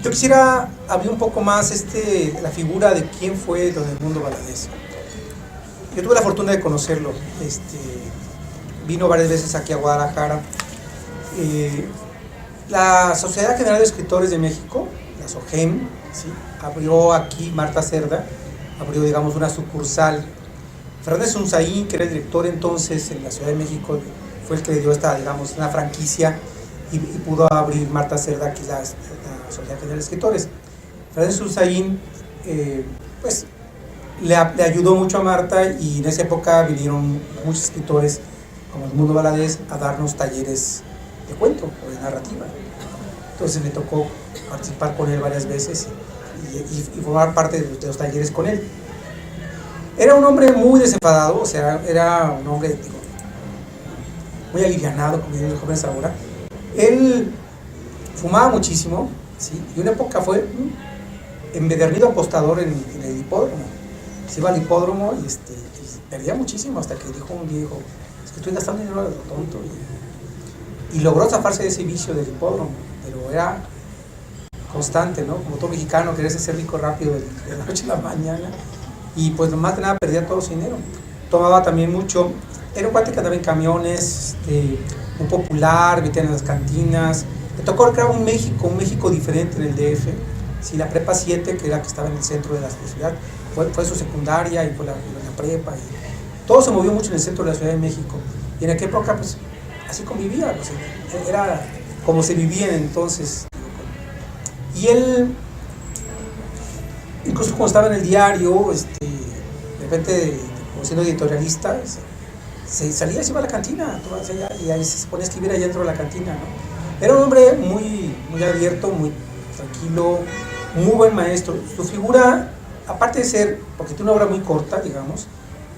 Yo quisiera abrir un poco más la figura de quién fue don Edmundo Valadez. Yo tuve la fortuna de conocerlo. Vino varias veces aquí a Guadalajara. La Sociedad General de Escritores de México, la SOGEM, ¿sí?, abrió aquí, Marta Cerda, abrió, digamos, una sucursal. Fernández Unzaín, que era el director entonces en la Ciudad de México, fue el que le dio esta, digamos, una franquicia y pudo abrir Marta Cerda, que es la Sociedad General de Escritores. Fernández Unzaín, pues, le ayudó mucho a Marta, y en esa época vinieron muchos escritores como Edmundo Valadez a darnos talleres de cuento o de narrativa. Entonces me tocó participar con él varias veces y formar parte de los talleres con él. Era un hombre muy desenfadado, o sea, era un hombre, digo, muy alivianado, como dicen los jóvenes ahora. Él fumaba muchísimo, ¿sí?, y una época fue empedernido apostador en el hipódromo. Se iba al hipódromo y perdía muchísimo, hasta que dijo un día, es que estoy gastando dinero a lo tonto, y logró zafarse de ese vicio del hipódromo, pero era constante, ¿no? Como todo mexicano, quererse ser rico rápido de la noche a la mañana, y pues más de nada perdía todo su dinero. Tomaba también mucho, era un cuate que andaba en camiones, muy popular, metía en las cantinas. Le tocó crear un México diferente en el DF. Sí, la prepa 7, que era la que estaba en el centro de la ciudad, fue su secundaria, y fue la prepa, y todo se movió mucho en el centro de la Ciudad de México. Y en aquella época, pues, así convivía, pues, era como se vivía entonces. Y él, incluso cuando estaba en el diario, de repente, como siendo editorialista, se salía, se iba a la cantina, y ahí se ponía a escribir allá dentro de la cantina, ¿no? Era un hombre muy, muy abierto, muy tranquilo, muy buen maestro. Su figura, aparte de ser, porque tiene una obra muy corta, digamos,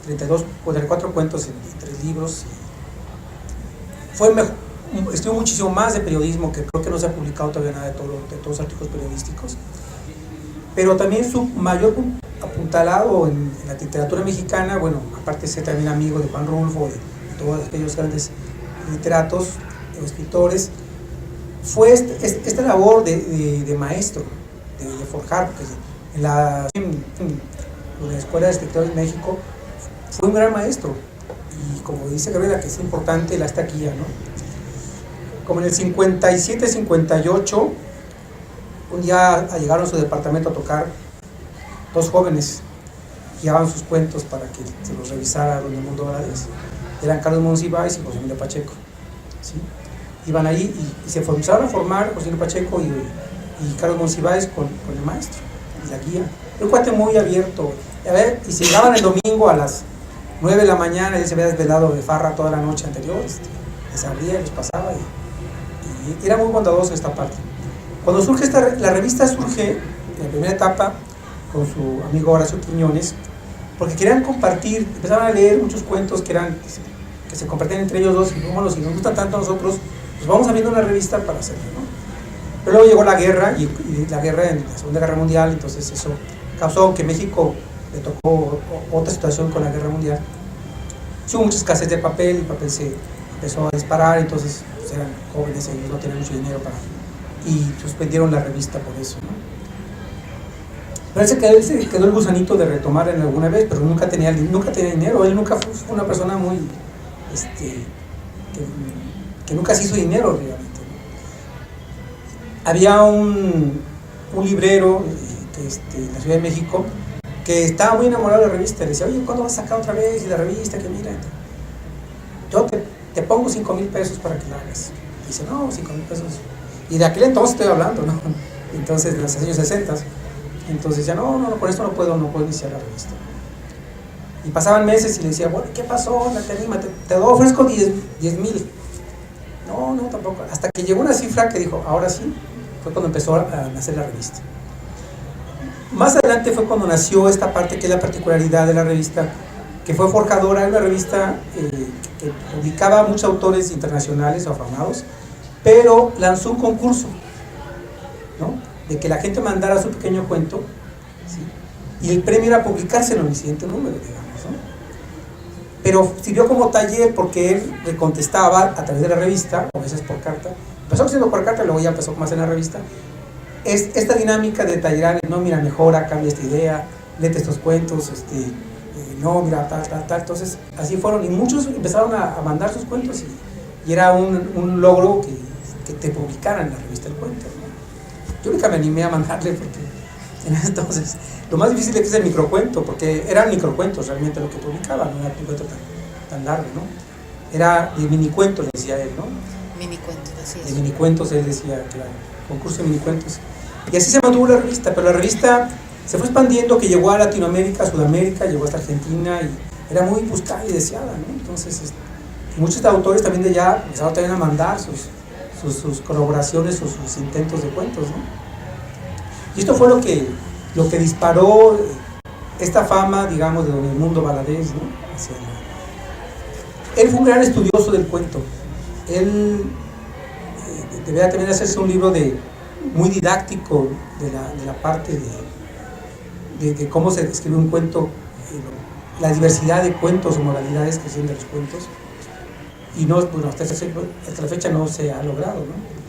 32 o 34 cuentos en 3 libros, escribió muchísimo más de periodismo, que creo que no se ha publicado todavía nada de todos los artículos periodísticos, pero también su mayor apuntalado en la literatura mexicana, bueno, aparte de ser también amigo de Juan Rulfo, de todos aquellos grandes literatos o escritores, fue esta labor de maestro, de forjar, porque en la Escuela de Escritores de México fue un gran maestro, y como dice Gabriela, que es importante la estaquilla, ¿no? Como en el 57, 58, un día llegaron a su departamento a tocar 2 jóvenes, llevaban sus cuentos para que se los revisara don Edmundo Valadez. Eran Carlos Monsiváis y José Emilio Pacheco, ¿sí? Iban ahí y se empezaron a formar José Emilio Pacheco y Carlos Monsiváis con el maestro y la guía. Un cuate muy abierto. Y si llegaban el domingo a las 9 de la mañana, él se había desvelado de farra toda la noche anterior, les abría, les pasaba, y era muy bondadoso esta parte. Cuando surge la revista surge en la primera etapa con su amigo Horacio Quiñones, porque querían compartir, empezaron a leer muchos cuentos que se compartían entre ellos dos, y bueno, si nos gusta tanto a nosotros, pues vamos abriendo una revista para hacerlo, ¿no? Pero luego llegó la guerra, y la guerra en la Segunda Guerra Mundial, entonces eso causó que México le tocó otra situación con la Guerra Mundial. Hubo mucha escasez de papel, el papel se empezó a disparar, entonces pues, eran jóvenes, ellos no tenían mucho dinero y suspendieron la revista por eso, ¿no? Parece que él se quedó el gusanito de retomar en alguna vez, pero nunca tenía dinero. Él nunca fue una persona muy, que nunca se hizo dinero realmente, ¿no? Había un librero en la Ciudad de México que estaba muy enamorado de la revista. Le decía, oye, ¿cuándo vas a sacar otra vez? Y la revista, que mira, yo te pongo 5,000 pesos para que la hagas. Y dice, no, 5,000 pesos. Y de aquel entonces estoy hablando, ¿no? Entonces, de los años 60. Entonces ya no, con esto no puedo iniciar la revista. Y pasaban meses y le decía, bueno, ¿qué pasó? No te anima, te ofrezco 10,000. No, tampoco. Hasta que llegó una cifra que dijo, ahora sí, fue cuando empezó a nacer la revista. Más adelante fue cuando nació esta parte que es la particularidad de la revista, que fue forjadora. Era una revista que publicaba a muchos autores internacionales o afamados, pero lanzó un concurso, ¿no?, de que la gente mandara su pequeño cuento, ¿sí?, y el premio era publicárselo en el siguiente número, digamos, ¿no? Pero sirvió como taller porque él le contestaba a través de la revista, a veces por carta. Empezó siendo por carta, luego ya empezó más en la revista, esta dinámica de tallerar, no, mira, mejora, cambia esta idea, léete estos cuentos, no, mira, tal. Entonces, así fueron. Y muchos empezaron a mandar sus cuentos y era un logro que te publicaran en la revista El Cuento, ¿no? Yo nunca me animé a mandarle porque en ese entonces lo más difícil es el microcuento, porque eran microcuentos realmente lo que publicaba, no era un cuento tan largo, ¿no? Era de minicuentos, decía él, ¿no? Minicuentos, así es. De minicuentos, él decía, claro, concurso de minicuentos. Y así se mantuvo la revista, pero la revista se fue expandiendo, que llegó a Latinoamérica, a Sudamérica, llegó hasta Argentina y era muy buscada y deseada, ¿no? Entonces, muchos autores también de allá empezaron también a mandar sus colaboraciones o sus intentos de cuentos, ¿no? Y esto fue lo que disparó esta fama, digamos, de don Edmundo Valadez, ¿no? Él fue un gran estudioso del cuento. Él debía también hacerse un libro muy didáctico de la parte de cómo se escribe un cuento, la diversidad de cuentos o modalidades que existen de los cuentos. Y no, bueno, hasta la fecha no se ha logrado, ¿no?